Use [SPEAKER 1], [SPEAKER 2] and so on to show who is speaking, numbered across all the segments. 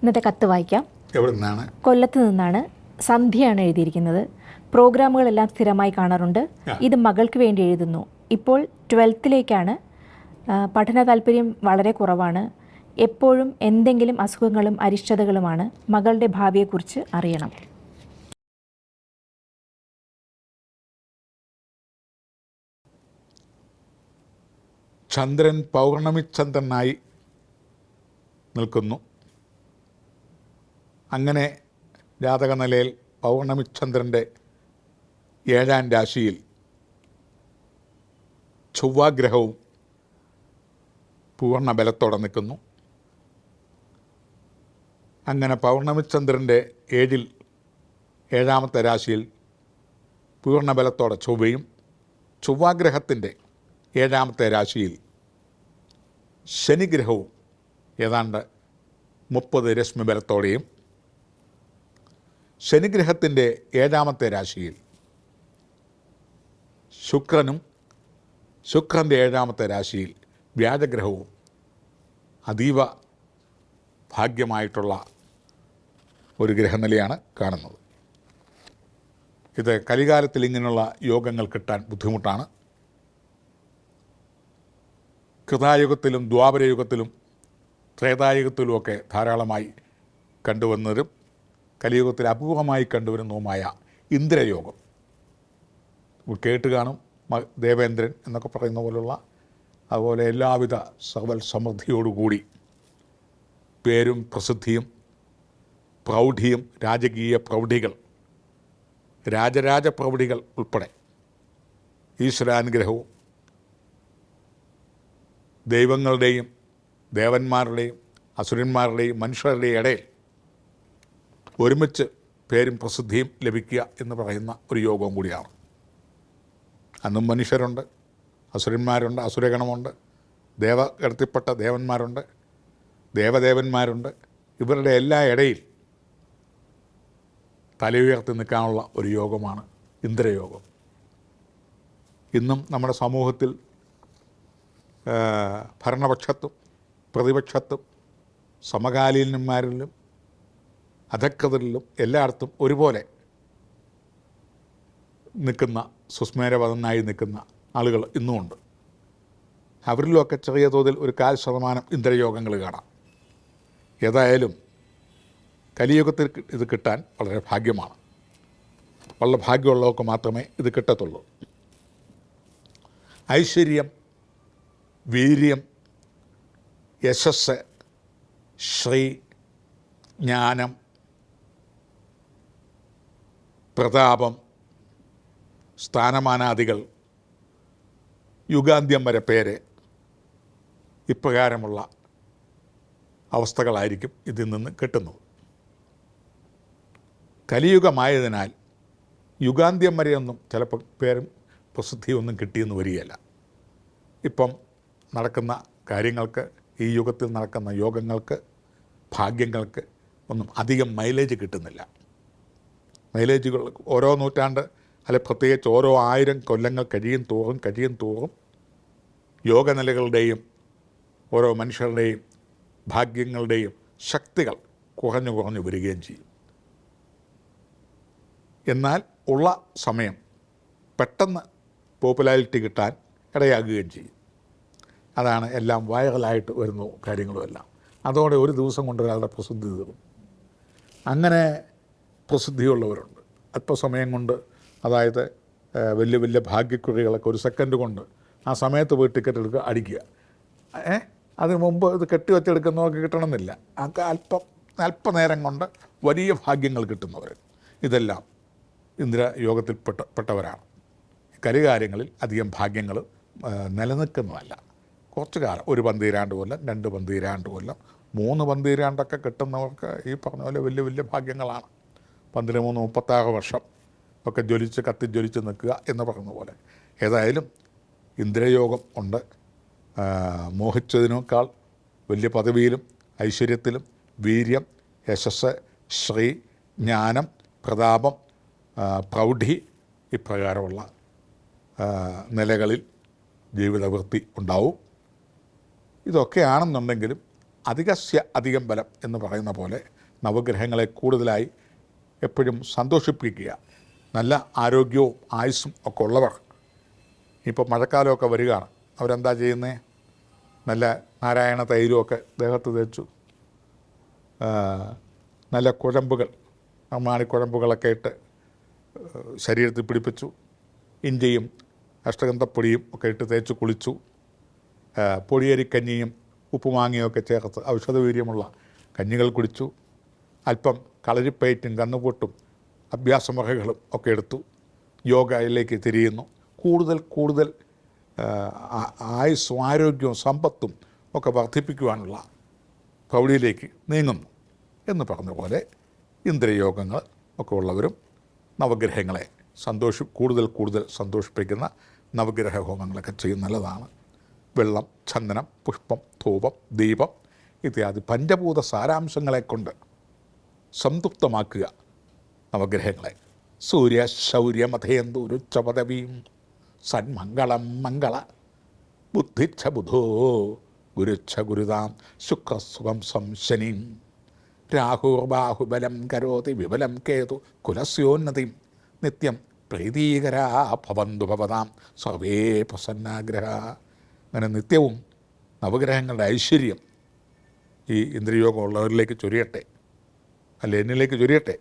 [SPEAKER 1] ഇന്നത്തെ കത്ത് വായിക്കാം.
[SPEAKER 2] എവിടെ നിന്നാണ്?
[SPEAKER 1] കൊല്ലത്ത് നിന്നാണ്. സന്ധ്യയാണ് എഴുതിയിരിക്കുന്നത്. പ്രോഗ്രാമുകളെല്ലാം സ്ഥിരമായി കാണാറുണ്ട്. ഇത് മകൾക്ക് വേണ്ടി എഴുതുന്നു. ഇപ്പോൾ 12th പഠന താല്പര്യം വളരെ കുറവാണ്. എപ്പോഴും എന്തെങ്കിലും അസുഖങ്ങളും അരിഷ്ടതകളുമാണ്. മകളുടെ ഭാവിയെക്കുറിച്ച് അറിയണം.
[SPEAKER 2] ചന്ദ്രൻ പൗർണമി ചന്ദ്രനായി നിൽക്കുന്നു. അങ്ങനെ ജാതകനിലയിൽ പൗർണമി ചന്ദ്രൻ്റെ 7ാം രാശിയിൽ ചൊവ്വാഗ്രഹവും പൂർണ്ണ ബലത്തോടെ നിൽക്കുന്നു. അങ്ങനെ പൗർണമി ചന്ദ്രൻ്റെ 7ാമത്തെ രാശിയിൽ പൂർണ്ണ ബലത്തോടെ ചൊവ്വയും, ചൊവ്വാഗ്രഹത്തിൻ്റെ 7ാമത്തെ രാശിയിൽ ശനിഗ്രഹവും ഏതാണ്ട് 30 രശ്മി ബലത്തോടെയും, ശനിഗ്രഹത്തിൻ്റെ 7ാമത്തെ രാശിയിൽ ശുക്രനും, ശുക്രൻ്റെ 7ാമത്തെ രാശിയിൽ വ്യാഴഗ്രഹവും അതീവ ഭാഗ്യമായിട്ടുള്ള ഒരു ഗ്രഹനിലയാണ് കാണുന്നത്. ഇത് കലികാലത്തിൽ ഇങ്ങനെയുള്ള യോഗങ്ങൾ കിട്ടാൻ ബുദ്ധിമുട്ടാണ്. കൃതായുഗത്തിലും ദ്വാപരയുഗത്തിലും ത്രേതായുഗത്തിലുമൊക്കെ ധാരാളമായി കണ്ടുവന്നതും കലിയുഗത്തിൽ അപൂർവമായി കണ്ടുവരുന്നതുമായ ഇന്ദ്രയോഗം കേട്ട് കാണും. ദേവേന്ദ്രൻ എന്നൊക്കെ പറയുന്ന പോലുള്ള, അതുപോലെ എല്ലാവിധ സർവൽ സമൃദ്ധിയോടുകൂടി പേരും പ്രസിദ്ധിയും പ്രൗഢിയും രാജകീയ പ്രൗഢികൾ, രാജരാജ പ്രൗഢികൾ ഉൾപ്പെടെ ഈശ്വരാനുഗ്രഹവും ദൈവങ്ങളുടെയും ദേവന്മാരുടെയും അസുരന്മാരുടെയും മനുഷ്യരുടെയും ഇടയിൽ ഒരുമിച്ച് പേരും പ്രസിദ്ധിയും ലഭിക്കുക എന്ന് പറയുന്ന ഒരു യോഗവും കൂടിയാണ്. അന്നും മനുഷ്യരുണ്ട്, അസുരന്മാരുണ്ട്, അസുരഗണമുണ്ട്, ദേവഗണത്തിൽപ്പെട്ട ദേവന്മാരുണ്ട്, ദേവദേവന്മാരുണ്ട്. ഇവരുടെ എല്ലാ ഇടയിൽ തലയുയർത്തി നിൽക്കാനുള്ള ഒരു യോഗമാണ് ഇന്ദ്രയോഗം. ഇന്നും നമ്മുടെ സമൂഹത്തിൽ ഭരണപക്ഷത്തും പ്രതിപക്ഷത്തും സമകാലീനന്മാരിലും അധക്കൃതരിലും എല്ലായിടത്തും ഒരുപോലെ നിൽക്കുന്ന, സുസ്മേരവദനായി നിൽക്കുന്ന ആളുകൾ ഇന്നുമുണ്ട്. അവരിലുമൊക്കെ ചെറിയ തോതിൽ ഒരു 1/4% ഇന്ദ്രയോഗങ്ങൾ കാണാം. ഏതായാലും കലിയുഗത്തിൽ ഇത് കിട്ടാൻ വളരെ ഭാഗ്യമാണ്. വളരെ ഭാഗ്യമുള്ളവർക്ക് മാത്രമേ ഇത് കിട്ടത്തുള്ളൂ. ഐശ്വര്യം, വീര്യം, യശസ്, ശ്രീ, ജ്ഞാനം, പ്രതാപം, സ്ഥാനമാനാദികൾ, യുഗാന്ത്യം വരെ പേര്, ഇപ്രകാരമുള്ള അവസ്ഥകളായിരിക്കും ഇതിൽ നിന്ന് കിട്ടുന്നത്. കലിയുഗമായതിനാൽ യുഗാന്ത്യം വരെയൊന്നും ചിലപ്പോൾ പേരും പ്രസിദ്ധിയൊന്നും കിട്ടിയെന്ന് വരികയില്ല. ഇപ്പം നടക്കുന്ന കാര്യങ്ങൾക്ക്, ഈ യുഗത്തിൽ നടക്കുന്ന യോഗങ്ങൾക്ക്, ഭാഗ്യങ്ങൾക്ക് ഒന്നും അധികം മൈലേജ് കിട്ടുന്നില്ല. മൈലേജുകൾ ഓരോ നൂറ്റാണ്ട്, അല്ലെ പ്രത്യേകിച്ച് ഓരോ 1000 കൊല്ലങ്ങൾ കഴിയും തോറും യോഗനിലകളുടെയും ഓരോ മനുഷ്യരുടെയും ഭാഗ്യങ്ങളുടെയും ശക്തികൾ കുറഞ്ഞു വരികയും ചെയ്യും. എന്നാൽ ഉള്ള സമയം പെട്ടെന്ന് പോപ്പുലാരിറ്റി കിട്ടാൻ ഇടയാകുകയും ചെയ്യും. അതാണ് എല്ലാം വൈറലായിട്ട് വരുന്ന കാര്യങ്ങളുമെല്ലാം. അതോടെ ഒരു ദിവസം കൊണ്ട് ഒരാളുടെ പ്രസിദ്ധി തീരും. അങ്ങനെ പ്രസിദ്ധിയുള്ളവരുണ്ട്. അല്പസമയം കൊണ്ട്, അതായത് വലിയ വലിയ ഭാഗ്യക്കുറികളൊക്കെ ഒരു സെക്കൻഡ് കൊണ്ട് ആ സമയത്ത് പോയി ടിക്കറ്റ് എടുക്കുക, അടിക്കുക. അതിന് മുമ്പ് ഇത് കെട്ടിവെച്ചെടുക്കുന്നവർക്ക് കിട്ടണമെന്നില്ല. അല്പനേരം കൊണ്ട് വലിയ ഭാഗ്യങ്ങൾ കിട്ടുന്നവർ ഇതെല്ലാം ഇന്ദ്രയോഗത്തിൽ പെട്ടവരാണ്. കരികാര്യങ്ങളിൽ അധികം ഭാഗ്യങ്ങൾ നിലനിൽക്കുന്നതല്ല. കുറച്ച് കാലം, 1 പന്തീരാണ്ട് കൊല്ലം, 2 പന്തീരാണ്ട് കൊല്ലം, 3 പന്തീരാണ്ടൊക്കെ കിട്ടുന്നവർക്ക് ഈ പറഞ്ഞ പോലെ വലിയ വലിയ ഭാഗ്യങ്ങളാണ്. 13, 36 വർഷം ഒക്കെ കത്തിജ്വലിച്ച് നിൽക്കുക എന്ന് പറയുന്ന പോലെ. ഏതായാലും ഇന്ദ്രയോഗം ഉണ്ട്. മോഹിച്ചതിനേക്കാൾ വലിയ പദവിയിലും ഐശ്വര്യത്തിലും വീര്യം, യശസ്, ശ്രീ, ജ്ഞാനം, പ്രതാപം, പ്രൗഢി, ഇപ്രകാരമുള്ള നിലകളിൽ ജീവിതവൃത്തി ഉണ്ടാവും. ഇതൊക്കെയാണെന്നുണ്ടെങ്കിലും അധികസ്യ അധികം ബലം എന്ന് പറയുന്ന പോലെ നവഗ്രഹങ്ങളെ കൂടുതലായി എപ്പോഴും സന്തോഷിപ്പിക്കുക. നല്ല ആരോഗ്യവും ആയുസ്സും ഒക്കെ ഉള്ളവർ, ഇപ്പോൾ മഴക്കാലമൊക്കെ വരികയാണ്, അവരെന്താ ചെയ്യുന്നത്? നല്ല നാരായണ തൈലമൊക്കെ ദേഹത്ത് തേച്ചു, നല്ല കുഴമ്പുകൾ, മാണിക്കുഴമ്പുകളൊക്കെ ഇട്ട് ശരീരത്തിൽ പിടിപ്പിച്ചു, ഇഞ്ചിയും അഷ്ടഗന്ധപ്പൊടിയും ഒക്കെ ഇട്ട് തേച്ച് കുളിച്ചു, പൊടിയരിക്കഞ്ഞിയും ഉപ്പുമാങ്ങയൊക്കെ ചേർത്ത് ഔഷധവീര്യമുള്ള കഞ്ഞികൾ കുടിച്ചു, അല്പം കളരിപ്പയറ്റും കന്നുപൊട്ടും അഭ്യാസമുറകളും ഒക്കെ എടുത്തു, യോഗയിലേക്ക് തിരിയുന്നു. കൂടുതൽ ആയുസ്സും ആരോഗ്യവും സമ്പത്തും ഒക്കെ വർദ്ധിപ്പിക്കുവാനുള്ള പ്രൗഢിയിലേക്ക് നീങ്ങുന്നു എന്ന് പറഞ്ഞ പോലെ ഇന്ദ്രിയയോഗങ്ങൾ ഒക്കെ ഉള്ളവരും നവഗ്രഹങ്ങളെ കൂടുതൽ സന്തോഷിപ്പിക്കുന്ന നവഗ്രഹ ഹോമങ്ങളൊക്കെ ചെയ്യുന്നത് നല്ലതാണ്. വെള്ളം, ചന്ദനം, പുഷ്പം, ധൂപം, ദീപം ഇത്യാദി പഞ്ചഭൂത സാരാംശങ്ങളെ കൊണ്ട് സംതൃപ്തമാക്കുക നവഗ്രഹങ്ങളെ. സൂര്യ ശൗര്യ മധേന്ദുരുച്ച പദവീം സന്മംഗളം മംഗള ബുദ്ധിച്ഛ ബുധോ ഗുരുച്ഛ ഗുരുതാം ശുക്രസുഖം സംശനീം രാഹുർബാഹുബലം കരോതി വിബലം കേതു കുലസ്യോന്നതിം നിത്യം പ്രീതീകരാ ഭവന്തു ഭവതാം സർവേ പ്രസന്നാഗ്രഹ. അങ്ങനെ നിത്യവും നവഗ്രഹങ്ങളുടെ ഐശ്വര്യം ഈ ഇന്ദ്രിയോഗമുള്ളവരിലേക്ക് ചൊരിയട്ടെ, അല്ല എന്നിലേക്ക് ചൊരിയട്ടെ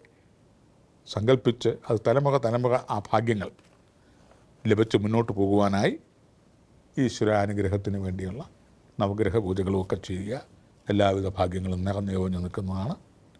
[SPEAKER 2] സങ്കല്പിച്ച് അത് തലമുറ ആ ഭാഗ്യങ്ങൾ ലഭിച്ച് മുന്നോട്ട് പോകുവാനായി ഈശ്വരാനുഗ്രഹത്തിന് വേണ്ടിയുള്ള നവഗ്രഹ പൂജകളുമൊക്കെ ചെയ്യുക. എല്ലാവിധ ഭാഗ്യങ്ങളും നിറഞ്ഞു നിൽക്കുന്നതാണ്.